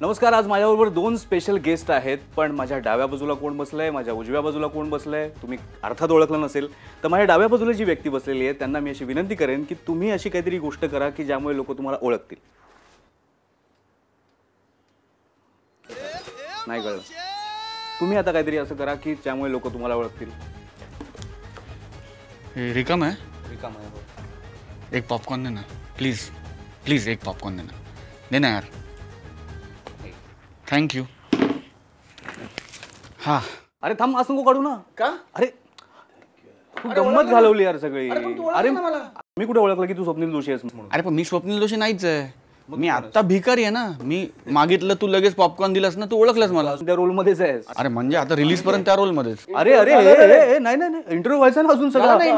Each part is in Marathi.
नमस्कार. आज माझ्याबरोबर दोन स्पेशल गेस्ट आहेत. पण माझ्या डाव्या बाजूला कोण बसलंय, माझ्या उजव्या बाजूला कोण बसलंय तुम्ही अर्थात ओळखलं नसेल. तर माझ्या डाव्या बाजूला जी व्यक्ती बसलेली आहे त्यांना मी अशी विनंती करेन की तुम्ही अशी काहीतरी गोष्ट करा की ज्यामुळे लोक तुम्हाला ओळखतील. नाही कळलं? तुम्ही आता काहीतरी असं करा की ज्यामुळे लोक तुम्हाला ओळखतील. रिकाम आहे. रिकाम आहे. एक पॉपकॉर्न दे ना प्लीज. प्लीज एक पॉपकॉर्न दे ना यार. थँक्यू. हा. अरे थांब, असं नको काढू ना. का? अरे तू गंमत घालवली यार सगळी. अरे मी कुठे ओळखलं की तू स्वप्नील जोशी आहेस म्हणून? अरे पण मी स्वप्नील जोशी नाहीच आहे. मी आता भिकारी आहे ना. मी मागितलं तू लगेच पॉपकॉर्न दिलास ना, तू ओळखलंस मला. त्या रोल मध्येच आहेस. अरे म्हणजे आता रिलीज पर्यंत त्या रोल मध्येच. अरे अरे नाही नाही इंटरव्ह्यू व्हायचा ना अजून सगळं. नाही.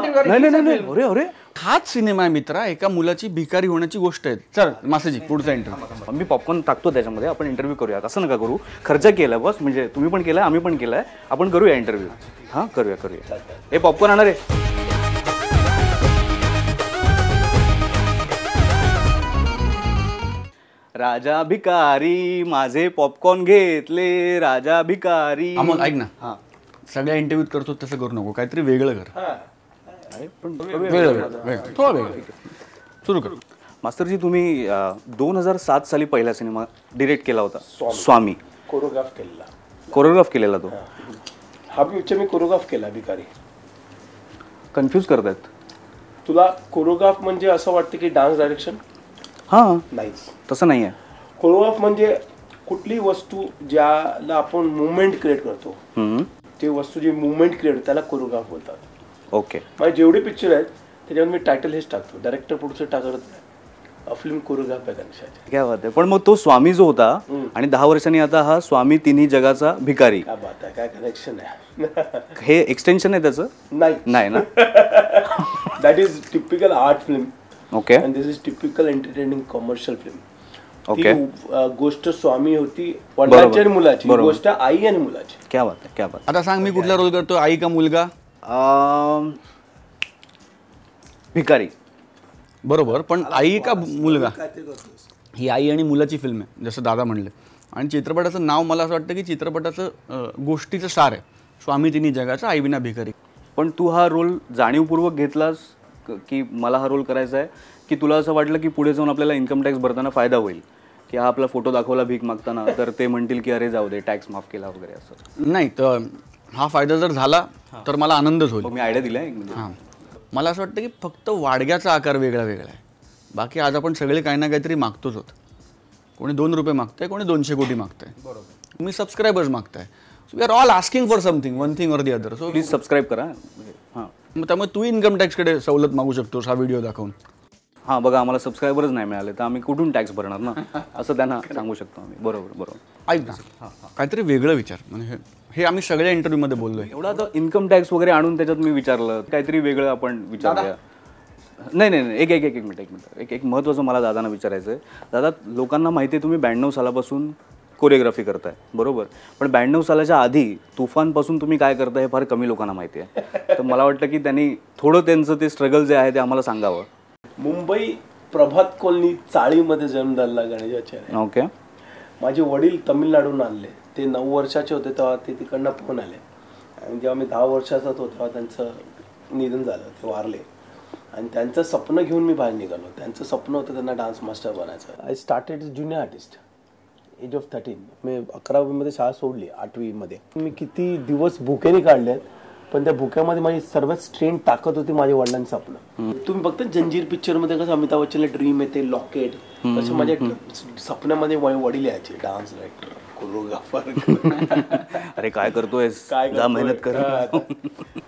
अरे अरे हाच सिनेमा आहे मित्रा. एका मुलाची भिकारी होण्याची गोष्ट आहे. चल मासेजी पुढचा इंटरव्ह्यू. मी पॉपकॉर्न टाकतो त्याच्यामध्ये, आपण इंटरव्ह्यू करूया. असं नका करू. खर्च केला बस, म्हणजे तुम्ही पण केलाय आम्ही पण केलाय. आपण करूया इंटरव्ह्यू. हां करूया. हे पॉपकॉर्न आणा रे. राजा भिकारी माझे पॉपकॉर्न घेतले. राजा भिकारी. अमोल ऐक ना, सगळ्या इंटरव्ह्यूत करतो तसं करू नको. काहीतरी वेगळं कर. वेगळं थोडं वेगळं सुरू कर. मास्तरजी तुम्ही 2007 साली पहिला सिनेमा डिरेक्ट केला होता, स्वामी. कोरिओग्राफ केलेला तो. हा पिक्चर मी कोरिओग्राफ केला. भिकारी कन्फ्यूज करतायत तुला. कोरिओग्राफ म्हणजे असं वाटतं की डान्स डायरेक्शन. हां नाहीच, तसं नाही आहे. कोरिओग्राफ म्हणजे कुठली वस्तू ज्याला आपण मुवमेंट क्रिएट करतो, ते वस्तू जी मुवमेंट क्रिएट होते त्याला कोरिओग्राफ बोलतात. ओके. माझे जेवढे पिक्चर आहेत त्याच्यामध्ये मी टायटल हेच टाकतो, डायरेक्टर प्रोड्युसर टाकत नाही. फिल्म कोरिओग्राफ आहे कनेक्शन. काय बात आहे. पण मग तो स्वामी जो होता आणि 10 वर्षांनी आता हा स्वामी तिन्ही जगाचा भिकारी. काय बात आहे, काय कनेक्शन आहे. हे एक्सटेन्शन आहे त्याचं? नाही ना. That is typical art film. Okay. And this is typical entertaining commercial film. Okay. गोष्ट स्वामी होती वडिलांची आणि मुलाची, गोष्ट आई आणि मुलाची. क्या बात आहे, क्या बात. आता सांग मी कुठला रोल करतो, आई का मुलगा? भिकारी. बरोबर, पण आई का मुलगा? ही आई आणि मुलाची फिल्म आहे जसं दादा म्हणले. आणि चित्रपटाचं नाव मला असं वाटतं की चित्रपटाचं गोष्टीचं सार आहे. स्वामी तिन्ही जगाचा, आई विना भिकारी. पण तू हा रोल जाणीवपूर्वक घेतलास की मला हा रोल करायचा आहे, की तुला असं वाटलं की पुढे जाऊन आपल्याला इन्कम टॅक्स भरताना फायदा होईल, की हा आपला फोटो दाखवला भीक मागताना तर ते म्हणतील की अरे जाऊ दे टॅक्स माफ केला वगैरे असं? नाही, तर हा फायदा जर झाला तर मला आनंदच होईल. मी आयडिया दिलाय. हां, मला असं वाटतं की फक्त वाडग्याचा आकार वेगळा वेगळा आहे. बाकी आज आपण सगळे काही ना काहीतरी मागतोच होत. कोणी 2 रुपये मागताय, कोणी 200 कोटी मागताय. बरोबर. तुम्ही सबस्क्रायबर्स मागताय. We are all asking for something, one thing or the other. So please subscribe करा. हां, मग त्यामुळे तू इन्कम टॅक्सकडे सवलत मागू शकतोस हा व्हिडिओ दाखवून. हां बघा, आम्हाला सबस्क्रायबरच नाही मिळाले तर आम्ही कुठून टॅक्स भरणार ना, असं त्यांना सांगू शकतो आम्ही. बरोबर. ऐक ना, काहीतरी वेगळं विचार. म्हणजे हे आम्ही सगळ्या इंटरव्ह्यूमध्ये बोललोय. एवढा आता इन्कम टॅक्स वगैरे आणून त्याच्यात मी विचारलं काहीतरी वेगळं आपण विचारूया. नाही एक मिनिट. एक महत्त्वाचं मला दादांना विचारायचं आहे. दादा, लोकांना माहिती आहे तुम्ही 92 सालापासून कोरिओग्राफी करताय, बरोबर. पण 92 सालाच्या आधी तुफानपासून तुम्ही काय करताय हे फार कमी लोकांना माहिती आहे. तर मला वाटतं की त्यांनी थोडं त्यांचं ते स्ट्रगल जे आहे ते आम्हाला सांगावं. मुंबई प्रभात कॉलनी चाळीमध्ये जन्म झाला गणेशाचार्य. ओके. माझे वडील तमिळनाडून आणले. ते 9 वर्षाचे होते तेव्हा ते तिकडनं फोन आले. आणि जेव्हा मी 10 वर्षाचा होतो तेव्हा त्यांचं निधन झालं, ते वारले. आणि त्यांचं स्वप्न घेऊन मी बाहेर निघालो. त्यांचं स्वप्न होतं त्यांना डान्स मास्टर बनायचं. I started junior artist age of 13. मी 11वीमध्ये शाळा सोडली, 8वीमध्ये. मी किती दिवस भुकेने काढले, पण त्या भुक्यामध्ये माझी सर्वात स्ट्रेन ताकद होती माझ्या वडिलांचं स्वप्न. तुम्ही बघता जंजीर पिक्चरमध्ये कसं अमिताभ बच्चनला ड्रीम येते, लॉकेट, तसं माझ्या स्वप्नामध्ये वडील यायचे, डान्स डायरेक्टर, कोरिओग्राफर. अरे काय करतोय, जा मेहनत कर.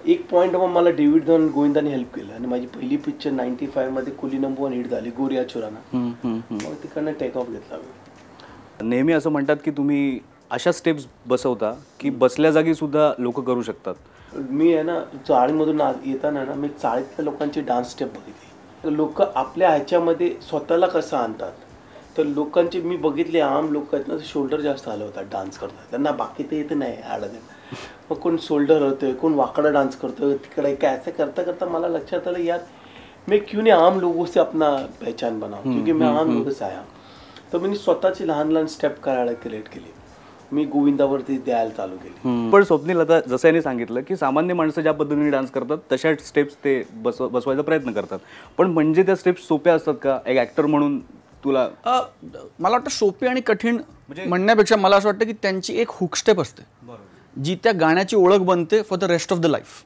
एक पॉईंट मग मला डेव्हिड गोविंदाने हेल्प केलं आणि माझी पहिली पिक्चर 95 मध्ये कुली नंबर 1 हिट झाली, गोरिया चुराना. मग तिकडनं टेक ऑफ घेतला मी. नेहमी असं म्हणतात की तुम्ही अशा स्टेप्स बसवता की बसल्या जागी सुद्धा लोक करू शकतात. मी आहे ना चाळीमधून येताना ना मी चाळीतल्या लोकांची डान्स स्टेप बघितली. लोक आपल्या ह्याच्यामध्ये स्वतःला कसं आणतात. तर लोकांचे मी बघितले आम लोक आहेत ना, शोल्डर जास्त हलवतात डान्स करतात. त्यांना बाकी ते येतं नाही आडत. मग कोण शोल्डर होतोय, कोण वाकडा डान्स करतोय, तिकडे काय असं करता करता मला लक्षात आलं यार मैं क्यों नहीं आम लोगों से अपना पहचान बनाऊं, क्योंकि मैं आम लोगों से आया. तर मी स्वतःची लहान लहान स्टेप करायला क्रिएट केली. मी गोविंदावरती द्यायला चालू केली. पण स्वप्नील, आता जसं यांनी सांगितलं की सामान्य माणसं ज्या पद्धतीने डान्स करतात तशा स्टेप्स ते बसवायचा प्रयत्न करतात, पण म्हणजे त्या स्टेप्स सोप्या असतात का एक ॲक्टर म्हणून तुला? मला वाटतं सोपी आणि कठीण म्हणण्यापेक्षा मला असं वाटतं की त्यांची एक हुक स्टेप असते जी त्या गाण्याची ओळख बनते for the rest of the life.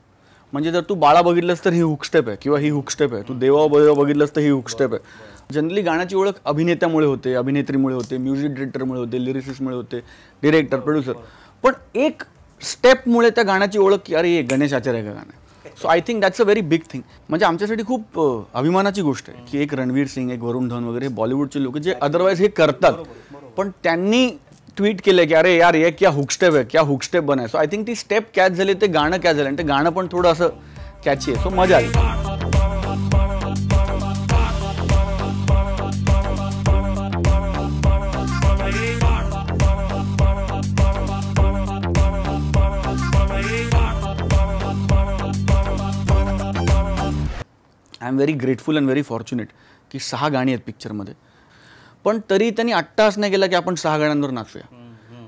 म्हणजे जर तू बाळा बघितलंस तर ही हुक स्टेप आहे किंवा ही हुक स्टेप आहे, तू देवा बघितलंस तर ही हुक स्टेप आहे. जनरली गाण्याची ओळख अभिनेत्यामुळे होते, अभिनेत्रीमुळे होते, म्युझिक डिरेक्टरमुळे होते, लिरिसिस्टमुळे होते, डिरेक्टर, प्रोड्युसर. पण एक स्टेपमुळे त्या गाण्याची ओळख की अरे हे गणेश आचार्य का गाणं. So I think that's a very big thing. म्हणजे आमच्यासाठी खूप अभिमानाची गोष्ट आहे की एक रणवीर सिंग, एक वरुण धवन वगैरे बॉलिवूडचे लोक जे अदरवाईज हे करतात, पण त्यांनी ट्वीट केलं की अरे यार ये क्या हुक स्टेप आहे, क्या हुक स्टेप बनाय. सो आय थिंक ती स्टेप कॅच झाली, ते गाणं कॅच झालं आणि ते गाणं पण थोडं असं कॅची आहे. सो मजा आली. I am very grateful and very fortunate की 6 गाणी आहेत पिक्चरमध्ये, पण तरी त्यांनी अट्टाहास नाही केला की आपण 6 गाण्यांवर नाचूया.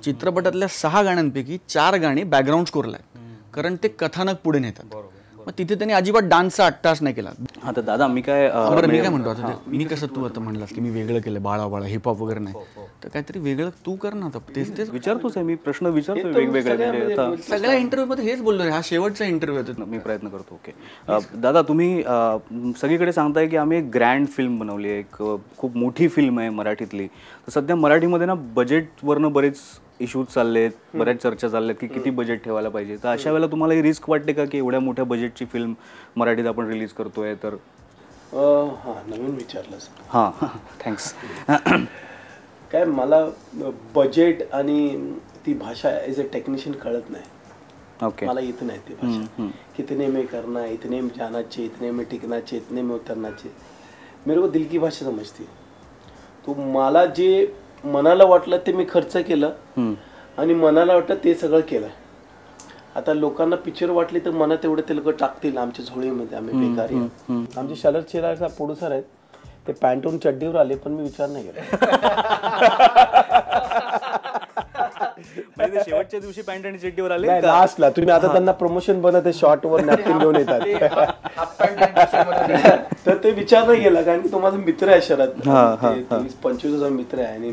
चित्रपटातल्या 6 गाण्यांपैकी 4 गाणी बॅकग्राऊंड स्कोरला आहेत, कारण ते कथानक पुढे नेतात. मग तिथे त्यांनी अजिबात डान्सचा अट्टाहास नाही केला. आता दादा मी काय म्हणतो आता मी कसं, तू आता म्हणलास की मी वेगळं केलं, बाळा हिपहॉप वगैरे नाही, तर काहीतरी वेगळं तू कर ना. आता तेच विचारतोच आहे मी, प्रश्न विचारतो वेगवेगळे. सगळ्या इंटरव्ह्यूमध्ये हेच बोललो रे, हा शेवटचा इंटरव्ह्यू आहे, मी प्रयत्न करतो. ओके दादा, तुम्ही सगळीकडे सांगताय की आम्ही एक ग्रँड फिल्म बनवली आहे, एक खूप मोठी फिल्म आहे मराठीतली. तर सध्या मराठीमध्ये ना बजेटवरनं बरेच इश्यूज चाललेत, बऱ्याच चर्चा चालल्यात की किती बजेट ठेवायला पाहिजे. तर अशा वेळेला तुम्हाला ही रिस्क वाटते का की एवढ्या मोठ्या बजेटची फिल्म मराठीत आपण रिलीज करतोय? तर हां, नवीन विचारलंस. हां, थँक्स. काय मला बजेट आणि ती भाषा ॲज अ टेक्निशियन कळत नाही. ओके, मला येत नाही ती भाषा. कितने में करना, इतने में जाना चाहिए, इतने में टिकना चाहिए, इतने में उतरना चाहिए. मेरे को दिल की भाषा समजते. तो मला जे मनाला वाटलं ते मी खर्च केलं आणि मनाला वाटलं ते सगळं केलं. आता लोकांना पिक्चर वाटली तर मनात तेवढे ते लोक टाकतील आमच्या झोळीमध्ये. आम्ही बेकारी. आमचे शरद चिरागचा प्रोड्युसर आहेत, ते पॅन्टून चड्डीवर आले पण मी विचार नाही केला. शेवटच्या दिवशी पॅन्ट आणि चड्डीवर आले लास्टला. तुम्ही आता त्यांना प्रमोशन बनत शॉर्ट वर नॅपकिन घेऊन येतात, तर ते विचार नाही केला. कारण की तो माझा मित्र आहे शरद, 20-25 मित्र आहे आणि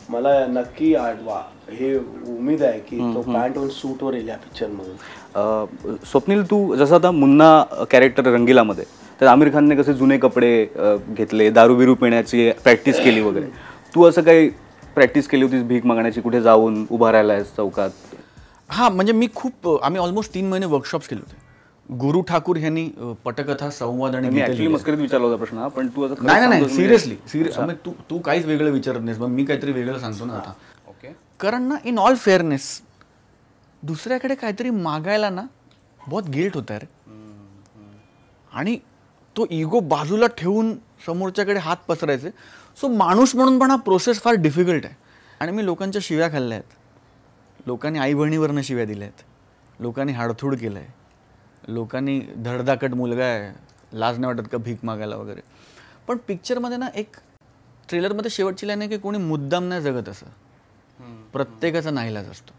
मला नक्की हे उमेद आहे की तो पॅन्ट वर सूट वर येईल या पिक्चर मधून. स्वप्नील, तू जसं आता मुन्ना कॅरेक्टर रंगीलामध्ये, तर आमिर खानने कसे जुने कपडे घेतले, दारू बिरू पिण्याची प्रॅक्टिस केली वगैरे, तू असं काही प्रॅक्टिस केली होतीस भीक मागण्याची, कुठे जाऊन उभा राहिलायस चौकात? हां, म्हणजे आम्ही ऑलमोस्ट 3 महिने वर्कशॉप्स केले होते. गुरु ठाकूर यांनी पटकथा, संवाद आणि मस्करीत विचारला होता प्रश्न, पण तू आता नाही सिरियसली तू काहीच वेगळं विचारत नाहीस, मग मी काहीतरी वेगळं सांगतो ना आता. ओके, कारण ना इन ऑल फेअरनेस दुसऱ्याकडे काहीतरी मागायला ना बहुत गिल्ट होता रे. आणि तो इगो बाजूला ठेवून समोरच्याकडे हात पसरायचे. सो माणूस म्हणून पण हा प्रोसेस फार डिफिकल्ट आहे. आणि मी लोकांच्या शिव्या खाल्ल्या आहेत, लोकांनी आई बहिणीवरनं शिव्या दिल्या आहेत, लोकांनी हाडथूड केलं आहे, लोकांनी धडधाकट मुलगा आहे, लाज नाही वाटत का भीक मागायला वगैरे. पण पिक्चरमध्ये ना एक ट्रेलरमध्ये शेवटची लाईन आहे की कोणी मुद्दाम नाही जगत, असं प्रत्येकाचा नाईलाज असतो.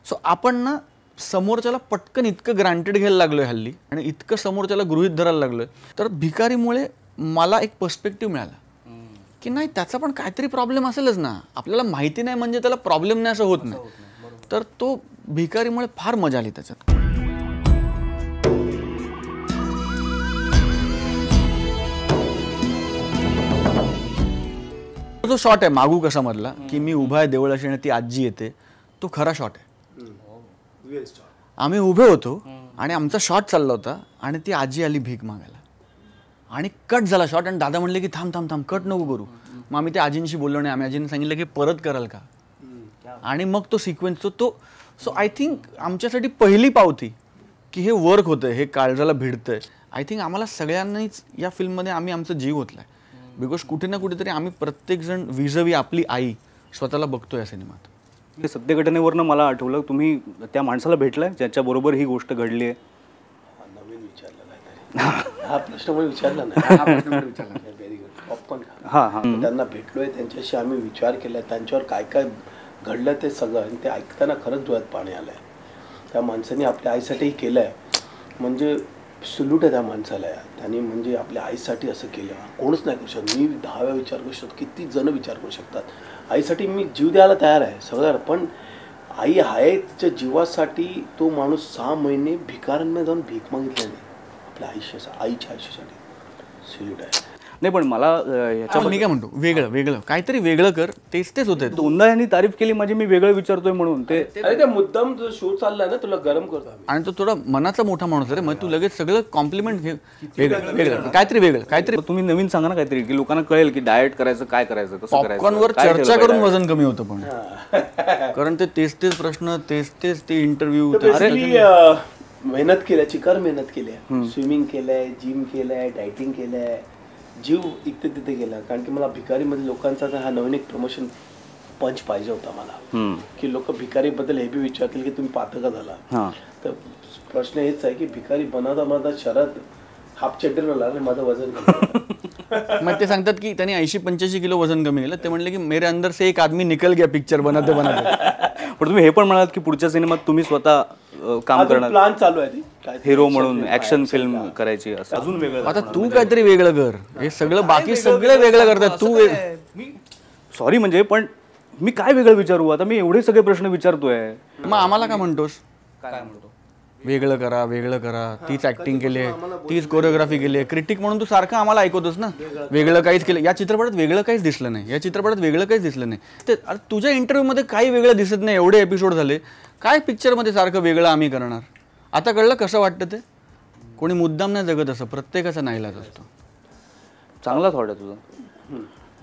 सो आपण ना समोरच्याला पटकन इतकं ग्रांटेड घ्यायला लागलोय हल्ली आणि इतकं समोरच्याला गृहीत धरायला लागलोय, तर भिकारीमुळे मला एक पर्स्पेक्टिव्ह मिळाला की नाही, त्याचा पण काहीतरी प्रॉब्लेम असेलच ना. आपल्याला माहिती नाही म्हणजे त्याला प्रॉब्लेम नाही असं होत नाही. तर तो भिकारीमुळे फार मजा आली त्याच्यात. जो शॉट आहे मागू कसा मधला की मी उभा आहे देवळाशी आणि ती आजी येते, तो खरा शॉट आहे. आम्ही उभे होतो आणि आमचा शॉट चालला होता आणि ती आजी आली भीक मागायला आणि कट झाला शॉट आणि दादा म्हणले की थांब थांब थांब, कट नको करू. मग आम्ही त्या आजींशी बोललो आणि आम्ही आजींनी सांगितलं की परत कराल का, आणि मग तो सिक्वेन्स तो. सो आय थिंक आमच्यासाठी पहिली पावती की हे वर्क होतंय, हे काळजाला भिडतंय. आय थिंक आम्हाला सगळ्यांनाच या फिल्ममध्ये आम्ही आमचा जीव ओतलाय. बिकॉज कुठे ना कुठेतरी आम्ही प्रत्येकजण विजवी आपली आई स्वतःला बघतो या सिनेमात. हे सत्य घटनेवरनं मला आठवलं, तुम्ही त्या माणसाला भेटलाय ज्याच्याबरोबर ही गोष्ट घडली आहे? नवीन विचारलं नाही, हा प्रश्न विचारला नाही. Very good. पॉपकॉर्न खा. हां हां त्यांना भेटलोय, त्यांच्याशी आम्ही विचार केला, त्यांच्यावर काय काय घडलं ते सगळं, आणि ते ऐकताना खरंच डोळ्यात पाणी आलंय. त्या माणसाने आपल्या आईसाठी केलंय, म्हणजे सल्यूट आहे त्या माणसाला. त्यांनी म्हणजे आपल्या आईसाठी असं केलं, कोणच नाही करू शकत. मी 10 वेळा विचार करू शकतो, किती जण विचार करू शकतात. आईसाठी मी जीव द्यायला तयार आहे सगळं, पण आई आहे तिच्या जीवासाठी तो माणूस 6 महिने भिकाऱ्यांना जाऊन भीक मागितल्याने आपल्या आईच्या आयुष्यासाठी सल्यूट आहे. नाही पण मला ह्याच्या मी काय म्हणतो, वेगळं काहीतरी वेगळं कर. तेच होते. दोनदा यांनी तारीफ केली माझी, मी वेगळं विचारतोय म्हणून. ते अरे ते मुद्दाम तुझा शो चाललाय ना, तुला गरम करतो आम्ही. आणि तो थोडा मनाचा मोठा माणूस आहे, मग तू लगेच सगळं कॉम्प्लिमेंट घे. वेगळं काहीतरी तुम्ही नवीन सांगा ना काहीतरी, की लोकांना कळेल की डाएट करायचं, काय करायचं, कसं करायचं. पॉपकॉर्नवर चर्चा करून वजन कमी होतं, पण कारण ते तेच प्रश्न, तेच ते इंटरव्ह्यू. मेहनत केल्या, चिकार मेहनत केल्या, स्विमिंग केलंय, जिम केलंय, डायटिंग केलंय, जीव इथे तिथे गेला. कारण की मला भिकारीमध्ये लोकांचा हा नवीन एक प्रमोशन पंच पाहिजे होता मला, की लोक भिकारीबद्दल हे बी विचारतील की तुम्ही पातळ का झाला. तर प्रश्न हेच आहे की भिकारी बनवता शरद हाफ चड्डीवर आला आणि माझं वजन कमी. मग ते सांगतात की त्यांनी 80-85 किलो वजन कमी केलं. ते म्हणले की मेरे अंदर से एक आदमी निकल गया पिक्चर बनाते. पण तुम्ही हे पण म्हणालात की पुढच्या सिनेमात तुम्ही स्वतः काम करणार, प्लॅन चालू आहे, हिरो म्हणून ऍक्शन फिल्म करायची, असं अजून वेगळं. आता तू काहीतरी वेगळं कर. हे सगळं बाकी सगळं वेगळं करतात, तू सॉरी म्हणजे, पण मी काय वेगळं विचारू आता? मी एवढे सगळे प्रश्न विचारतोय, मग आम्हाला काय म्हणतोस? काय म्हणतो वेगळं करा, तीच ऍक्टिंग केली आहे, तीच कोरिओग्राफी केली आहे. क्रिटिक म्हणून तू सारखं आम्हाला ऐकवतोस ना, वेगळं काहीच केलं. या चित्रपटात वेगळं काहीच दिसलं नाही, ते तुझ्या इंटरव्ह्यूमध्ये काही वेगळं दिसत नाही. एवढे एपिसोड झाले, काय पिक्चरमध्ये सारखं वेगळं आम्ही करणार? आता कळलं कसं वाटतं ते? कोणी मुद्दाम नाही जगत, असं प्रत्येकाचा नाईलाज असतो. चांगला थॉट आहे तुझा,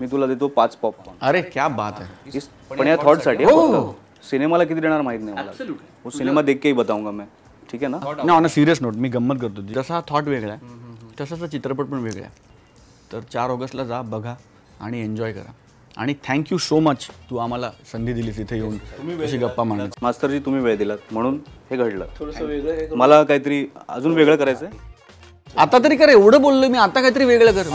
मी तुला देतो 5 पॉपकॉर्न. अरे क्या बात आहे. पण या थॉटसाठी सिनेमाला किती देणार माहित नाही मला, वो सिनेमा देख के ही बताऊंगा मैं, ठीक आहे ना? ऑन अ सिरियस नोट, मी गंमत करतो. जसा हा थॉट वेगळा आहे तसाच हा चित्रपट पण वेगळा आहे. तर 4 ऑगस्टला जा, बघा आणि एन्जॉय करा. आणि थँक्यू सो मच, तू आम्हाला संधी दिलीस इथे येऊन अशी गप्पा मारण्याची. मास्तरजी तुम्ही वेळ दिलात म्हणून हे घडलं. थोडंसं वेगळं. मला काहीतरी अजून वेगळं करायचंय. आता तरी कर, एवढं बोललोय मी, आता काहीतरी वेगळं कर.